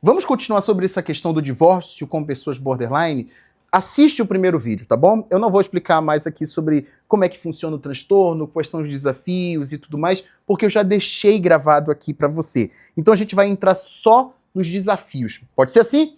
Vamos continuar sobre essa questão do divórcio com pessoas borderline? Assiste o primeiro vídeo, tá bom? Eu não vou explicar mais aqui sobre como é que funciona o transtorno, quais são os desafios e tudo mais, porque eu já deixei gravado aqui pra você. Então a gente vai entrar só nos desafios. Pode ser assim?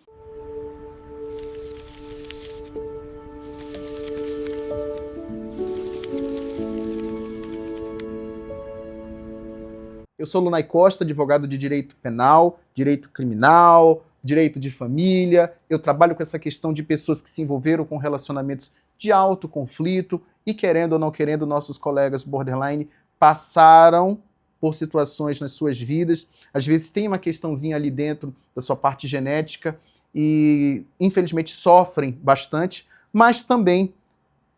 Eu sou Lunay Costa, advogado de direito penal, direito criminal, direito de família. Eu trabalho com essa questão de pessoas que se envolveram com relacionamentos de alto conflito e, querendo ou não querendo, nossos colegas borderline passaram por situações nas suas vidas. Às vezes tem uma questãozinha ali dentro da sua parte genética e, infelizmente, sofrem bastante, mas também,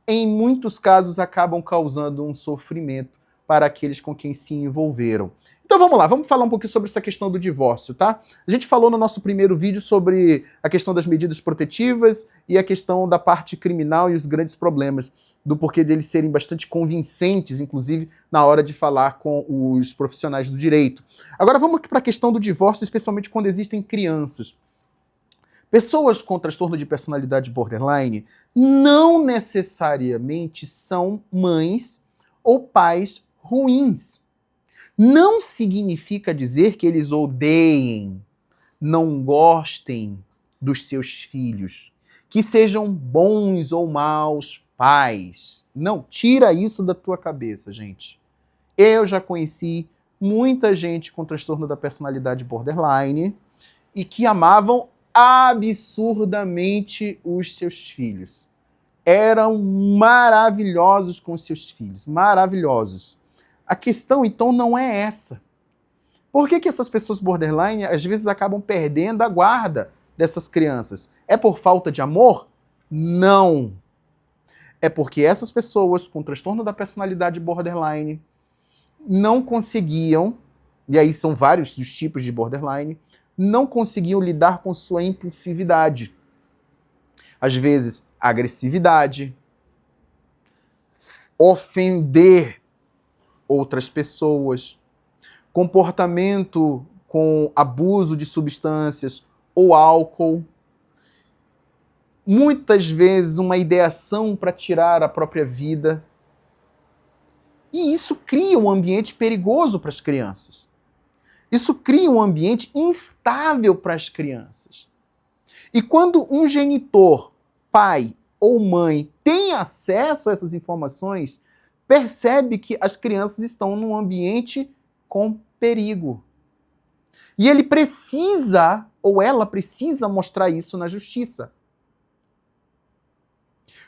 em muitos casos, acabam causando um sofrimento para aqueles com quem se envolveram. Então vamos lá, vamos falar um pouquinho sobre essa questão do divórcio, tá? A gente falou no nosso primeiro vídeo sobre a questão das medidas protetivas e a questão da parte criminal e os grandes problemas, do porquê deles serem bastante convincentes, inclusive na hora de falar com os profissionais do direito. Agora vamos para a questão do divórcio, especialmente quando existem crianças. Pessoas com transtorno de personalidade borderline não necessariamente são mães ou pais ruins. Não significa dizer que eles odeiem, não gostem dos seus filhos, que sejam bons ou maus pais. Não, tira isso da tua cabeça, gente. Eu já conheci muita gente com transtorno da personalidade borderline e que amavam absurdamente os seus filhos. Eram maravilhosos com os seus filhos, maravilhosos. A questão, então, não é essa. Por que essas pessoas borderline, às vezes, acabam perdendo a guarda dessas crianças? É por falta de amor? Não. É porque essas pessoas com transtorno da personalidade borderline não conseguiam, e aí são vários os tipos de borderline, não conseguiam lidar com sua impulsividade. Às vezes, agressividade, ofender outras pessoas, comportamento com abuso de substâncias ou álcool, muitas vezes uma ideação para tirar a própria vida. E isso cria um ambiente perigoso para as crianças. Isso cria um ambiente instável para as crianças. E quando um genitor, pai ou mãe, tem acesso a essas informações, percebe que as crianças estão num ambiente com perigo. E ele precisa, ou ela precisa mostrar isso na justiça.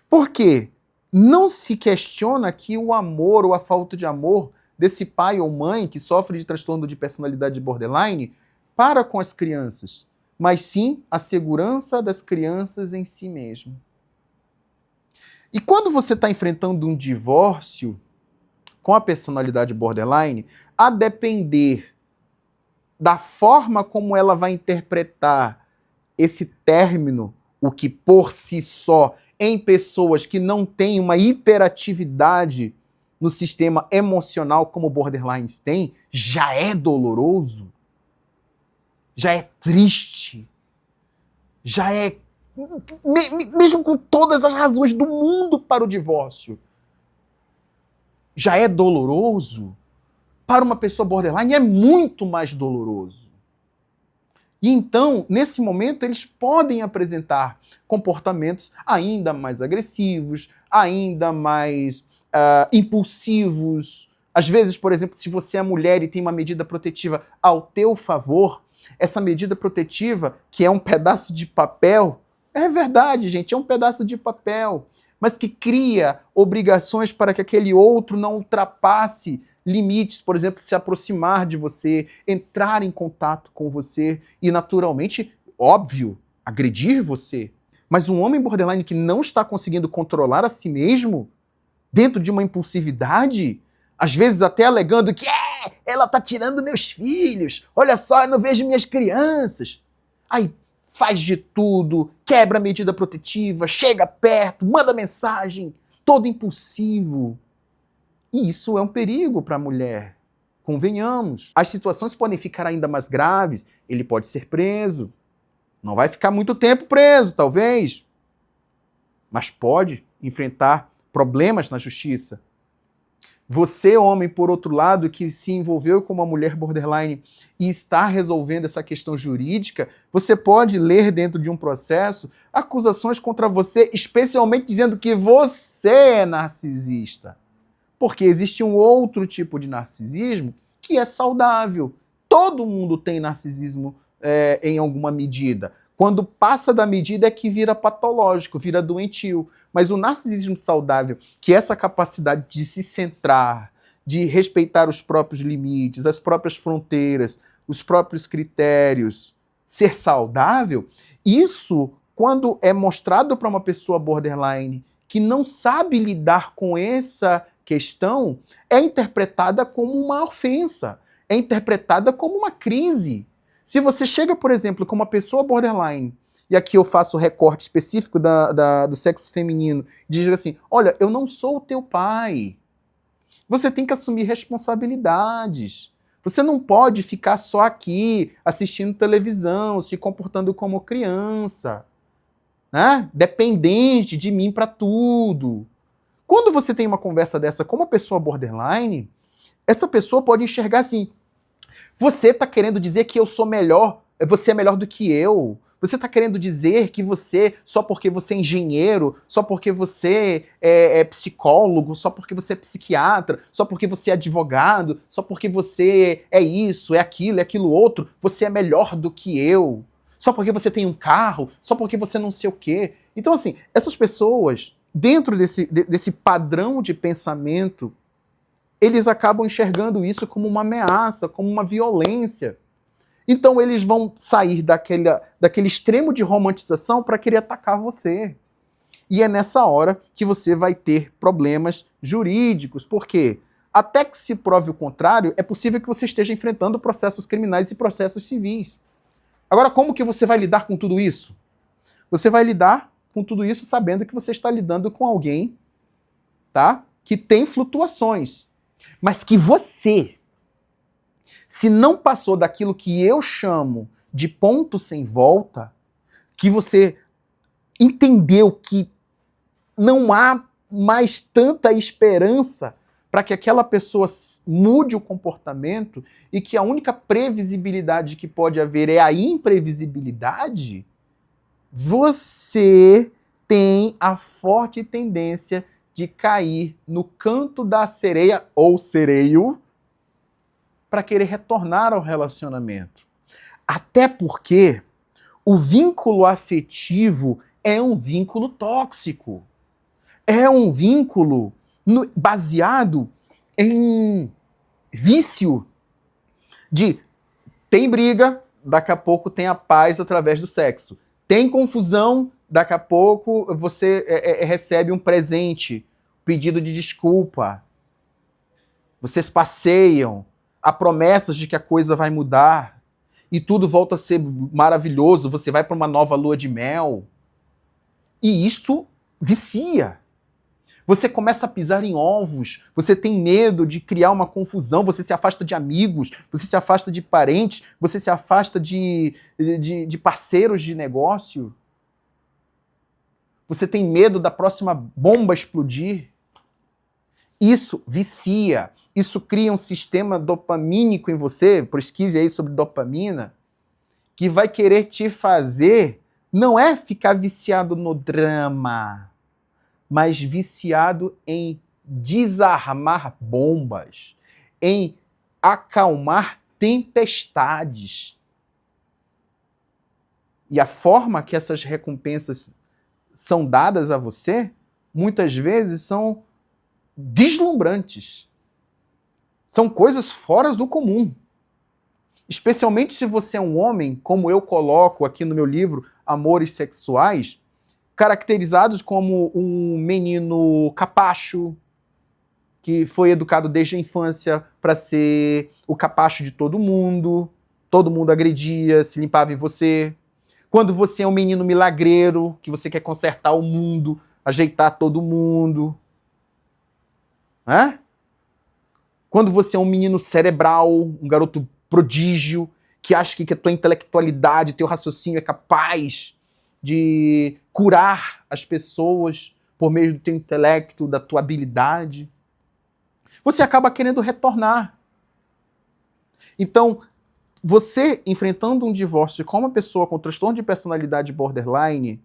Por quê? Não se questiona que o amor ou a falta de amor desse pai ou mãe que sofre de transtorno de personalidade borderline para com as crianças, mas sim a segurança das crianças em si mesmo. E quando você está enfrentando um divórcio com a personalidade borderline, a depender da forma como ela vai interpretar esse término, o que por si só, em pessoas que não têm uma hiperatividade no sistema emocional como borderlines têm, já é doloroso, já é triste, já é mesmo com todas as razões do mundo para o divórcio, já é doloroso, para uma pessoa borderline é muito mais doloroso. E então, nesse momento, eles podem apresentar comportamentos ainda mais agressivos, ainda mais impulsivos. Às vezes, por exemplo, se você é mulher e tem uma medida protetiva ao teu favor, essa medida protetiva, que é um pedaço de papel, é verdade, gente, é um pedaço de papel, mas que cria obrigações para que aquele outro não ultrapasse limites, por exemplo, se aproximar de você, entrar em contato com você e, naturalmente, óbvio, agredir você. Mas um homem borderline que não está conseguindo controlar a si mesmo, dentro de uma impulsividade, às vezes até alegando que ela está tirando meus filhos, olha só, eu não vejo minhas crianças. Aí faz de tudo, quebra a medida protetiva, chega perto, manda mensagem, todo impulsivo. E isso é um perigo para a mulher. Convenhamos. As situações podem ficar ainda mais graves, ele pode ser preso. Não vai ficar muito tempo preso, talvez, mas pode enfrentar problemas na justiça. Você, homem, por outro lado, que se envolveu com uma mulher borderline e está resolvendo essa questão jurídica, você pode ler dentro de um processo acusações contra você, especialmente dizendo que você é narcisista. Porque existe um outro tipo de narcisismo que é saudável. Todo mundo tem narcisismo em alguma medida. Quando passa da medida é que vira patológico, vira doentio. Mas o narcisismo saudável, que é essa capacidade de se centrar, de respeitar os próprios limites, as próprias fronteiras, os próprios critérios, ser saudável, isso, quando é mostrado para uma pessoa borderline que não sabe lidar com essa questão, é interpretada como uma ofensa, é interpretada como uma crise. Se você chega, por exemplo, com uma pessoa borderline, e aqui eu faço o recorte específico do sexo feminino, diz assim, olha, eu não sou o teu pai. Você tem que assumir responsabilidades. Você não pode ficar só aqui assistindo televisão, se comportando como criança, né? Dependente de mim para tudo. Quando você tem uma conversa dessa com uma pessoa borderline, essa pessoa pode enxergar assim, você está querendo dizer que eu sou melhor, você é melhor do que eu. Você está querendo dizer que você, só porque você é engenheiro, só porque você é psicólogo, só porque você é psiquiatra, só porque você é advogado, só porque você é isso, é aquilo outro, você é melhor do que eu. Só porque você tem um carro, só porque você não sei o quê. Então, assim, essas pessoas, dentro desse padrão de pensamento, eles acabam enxergando isso como uma ameaça, como uma violência. Então eles vão sair daquele extremo de romantização para querer atacar você. E é nessa hora que você vai ter problemas jurídicos. Por quê? Até que se prove o contrário, é possível que você esteja enfrentando processos criminais e processos civis. Agora, como que você vai lidar com tudo isso? Você vai lidar com tudo isso sabendo que você está lidando com alguém, tá, que tem flutuações. Mas que você, se não passou daquilo que eu chamo de ponto sem volta, que você entendeu que não há mais tanta esperança para que aquela pessoa mude o comportamento e que a única previsibilidade que pode haver é a imprevisibilidade, você tem a forte tendência de cair no canto da sereia ou sereio para querer retornar ao relacionamento. Até porque o vínculo afetivo é um vínculo tóxico. É um vínculo baseado em vício. Tem briga, daqui a pouco tem a paz através do sexo. Tem confusão, daqui a pouco você recebe um presente, pedido de desculpa. Vocês passeiam, há promessas de que a coisa vai mudar e tudo volta a ser maravilhoso, você vai para uma nova lua de mel. E isso vicia. Você começa a pisar em ovos, você tem medo de criar uma confusão, você se afasta de amigos, você se afasta de parentes, você se afasta de parceiros de negócio. Você tem medo da próxima bomba explodir. Isso vicia, isso cria um sistema dopamínico em você, pesquise aí sobre dopamina, que vai querer te fazer, não é ficar viciado no drama, mas viciado em desarmar bombas, em acalmar tempestades. E a forma que essas recompensas são dadas a você, muitas vezes são deslumbrantes. São coisas fora do comum. Especialmente se você é um homem, como eu coloco aqui no meu livro, Amores Sexuais, caracterizados como um menino capacho, que foi educado desde a infância para ser o capacho de todo mundo agredia, se limpava em você. Quando você é um menino milagreiro, que você quer consertar o mundo, ajeitar todo mundo. Né? Quando você é um menino cerebral, um garoto prodígio, que acha que a tua intelectualidade, teu raciocínio é capaz de curar as pessoas por meio do teu intelecto, da tua habilidade, você acaba querendo retornar. Então, você enfrentando um divórcio com uma pessoa com transtorno de personalidade borderline,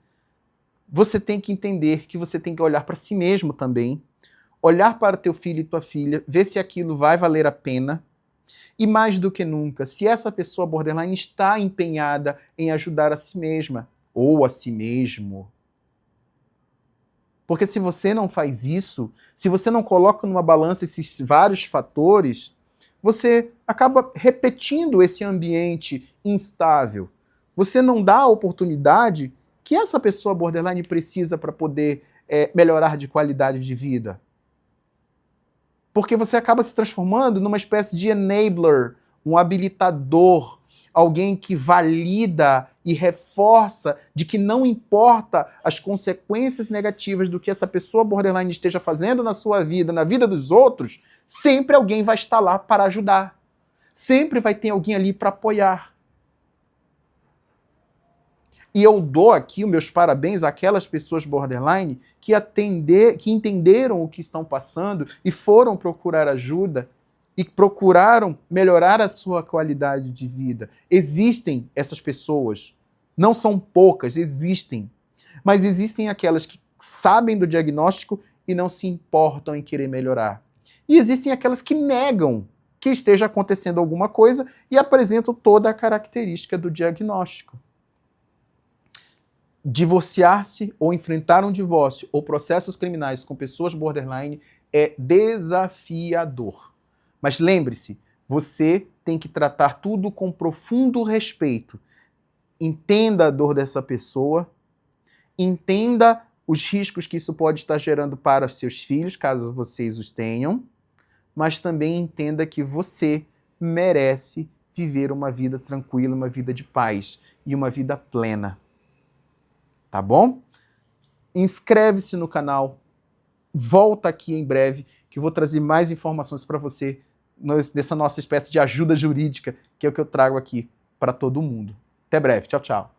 você tem que entender que você tem que olhar para si mesmo também, olhar para teu filho e tua filha, ver se aquilo vai valer a pena. E mais do que nunca, se essa pessoa borderline está empenhada em ajudar a si mesma ou a si mesmo. Porque se você não faz isso, se você não coloca numa balança esses vários fatores, você acaba repetindo esse ambiente instável. Você não dá a oportunidade que essa pessoa borderline precisa para poder melhorar de qualidade de vida. Porque você acaba se transformando numa espécie de enabler, um habilitador, alguém que valida e reforça de que não importa as consequências negativas do que essa pessoa borderline esteja fazendo na sua vida, na vida dos outros, sempre alguém vai estar lá para ajudar. Sempre vai ter alguém ali para apoiar. E eu dou aqui os meus parabéns àquelas pessoas borderline que entenderam o que estão passando e foram procurar ajuda e procuraram melhorar a sua qualidade de vida. Existem essas pessoas. Não são poucas, existem. Mas existem aquelas que sabem do diagnóstico e não se importam em querer melhorar. E existem aquelas que negam que esteja acontecendo alguma coisa e apresentam toda a característica do diagnóstico. Divorciar-se ou enfrentar um divórcio ou processos criminais com pessoas borderline é desafiador. Mas lembre-se, você tem que tratar tudo com profundo respeito. Entenda a dor dessa pessoa, entenda os riscos que isso pode estar gerando para seus filhos, caso vocês os tenham, mas também entenda que você merece viver uma vida tranquila, uma vida de paz e uma vida plena. Tá bom? Inscreve-se no canal, volta aqui em breve, que eu vou trazer mais informações para você dessa nossa espécie de ajuda jurídica, que é o que eu trago aqui para todo mundo. Até breve. Tchau, tchau.